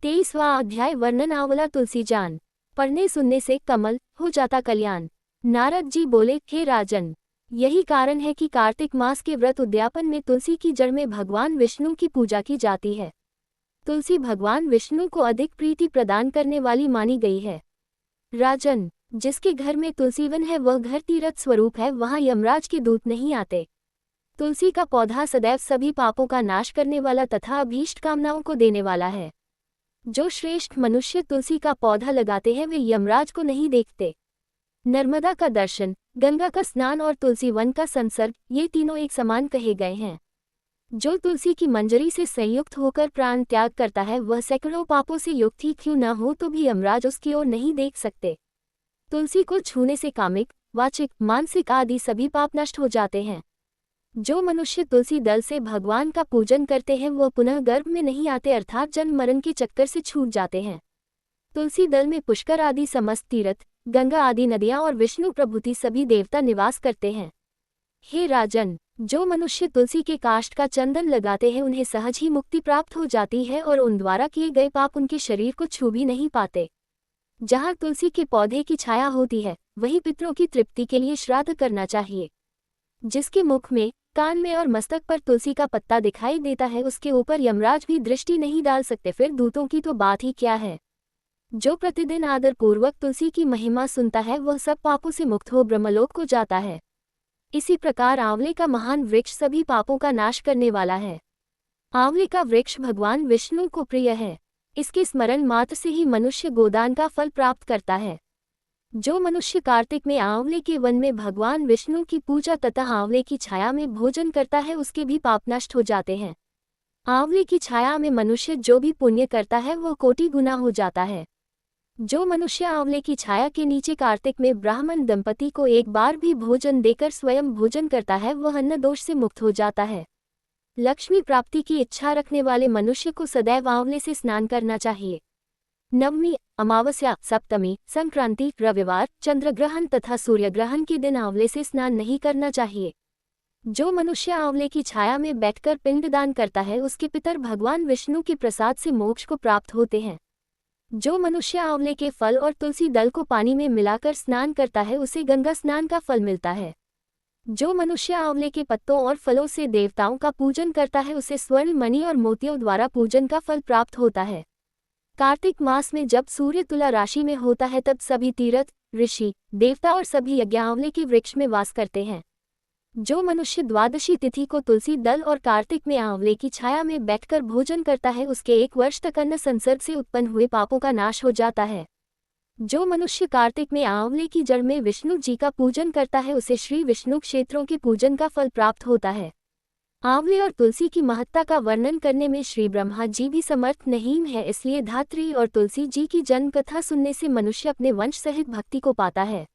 23वां अध्याय वर्णन आंवला तुलसी जान। पढ़ने सुनने से कमल हो जाता कल्याण। नारद जी बोले, हे राजन, यही कारण है कि कार्तिक मास के व्रत उद्यापन में तुलसी की जड़ में भगवान विष्णु की पूजा की जाती है। तुलसी भगवान विष्णु को अधिक प्रीति प्रदान करने वाली मानी गई है। राजन, जिसके घर में तुलसी वन है वह घर तीर्थ स्वरूप है, वहाँ यमराज के दूत नहीं आते। तुलसी का पौधा सदैव सभी पापों का नाश करने वाला तथा अभीष्ट कामनाओं को देने वाला है। जो श्रेष्ठ मनुष्य तुलसी का पौधा लगाते हैं वे यमराज को नहीं देखते। नर्मदा का दर्शन, गंगा का स्नान और तुलसी वन का संसर्ग, ये तीनों एक समान कहे गए हैं। जो तुलसी की मंजरी से संयुक्त होकर प्राण त्याग करता है वह सैकड़ों पापों से युक्त ही क्यों न हो तो भी यमराज उसकी ओर नहीं देख सकते। तुलसी को छूने से कामिक, वाचिक, मानसिक आदि सभी पाप नष्ट हो जाते हैं। जो मनुष्य तुलसी दल से भगवान का पूजन करते हैं वह पुनः गर्भ में नहीं आते, अर्थात जन्म मरण के चक्कर से छूट जाते हैं। तुलसी दल में पुष्कर आदि समस्त तीर्थ, गंगा आदि नदियां और विष्णु प्रभृति सभी देवता निवास करते हैं। हे राजन, जो मनुष्य तुलसी के काष्ठ का चंदन लगाते हैं उन्हें सहज ही मुक्ति प्राप्त हो जाती है और उन द्वारा किए गए पाप उनके शरीर को छू भी नहीं पाते। जहाँ तुलसी के पौधे की छाया होती है वहीं पितरों की तृप्ति के लिए श्राद्ध करना चाहिए। जिसके मुख में, कान में और मस्तक पर तुलसी का पत्ता दिखाई देता है उसके ऊपर यमराज भी दृष्टि नहीं डाल सकते, फिर दूतों की तो बात ही क्या है। जो प्रतिदिन आदर पूर्वक तुलसी की महिमा सुनता है वह सब पापों से मुक्त हो ब्रह्मलोक को जाता है। इसी प्रकार आंवले का महान वृक्ष सभी पापों का नाश करने वाला है। आंवले का वृक्ष भगवान विष्णु को प्रिय है। इसके स्मरण मात्र से ही मनुष्य गोदान का फल प्राप्त करता है। जो मनुष्य कार्तिक में आंवले के वन में भगवान विष्णु की पूजा तथा आंवले की छाया में भोजन करता है उसके भी पाप नष्ट हो जाते हैं। आंवले की छाया में मनुष्य जो भी पुण्य करता है वह कोटि गुना हो जाता है। जो मनुष्य आंवले की छाया के नीचे कार्तिक में ब्राह्मण दंपति को एक बार भी भोजन देकर स्वयं भोजन करता है वह अन्न दोष से मुक्त हो जाता है। लक्ष्मी प्राप्ति की इच्छा रखने वाले मनुष्य को सदैव आंवले से स्नान करना चाहिए। नवमी, अमावस्या, सप्तमी, संक्रांति, रविवार, चंद्रग्रहण तथा सूर्यग्रहण के दिन आंवले से स्नान नहीं करना चाहिए। जो मनुष्य आंवले की छाया में बैठकर पिंडदान करता है उसके पितर भगवान विष्णु के प्रसाद से मोक्ष को प्राप्त होते हैं। जो मनुष्य आंवले के फल और तुलसी दल को पानी में मिलाकर स्नान करता है उसे गंगा स्नान का फल मिलता है। जो मनुष्य आंवले के पत्तों और फलों से देवताओं का पूजन करता है उसे स्वर्ण, मणि और मोतियों द्वारा पूजन का फल प्राप्त होता है। कार्तिक मास में जब सूर्य तुला राशि में होता है तब सभी तीर्थ, ऋषि, देवता और सभी यज्ञ आंवले के वृक्ष में वास करते हैं। जो मनुष्य द्वादशी तिथि को तुलसी दल और कार्तिक में आंवले की छाया में बैठकर भोजन करता है उसके 1 वर्ष तक अन्न संसर्ग से उत्पन्न हुए पापों का नाश हो जाता है। जो मनुष्य कार्तिक में आंवले की जड़ में विष्णु जी का पूजन करता है उसे श्री विष्णु क्षेत्रों के पूजन का फल प्राप्त होता है। आंवले और तुलसी की महत्ता का वर्णन करने में श्री ब्रह्मा जी भी समर्थ नहीं है, इसलिए धात्री और तुलसी जी की जन्म कथा सुनने से मनुष्य अपने वंश सहित भक्ति को पाता है।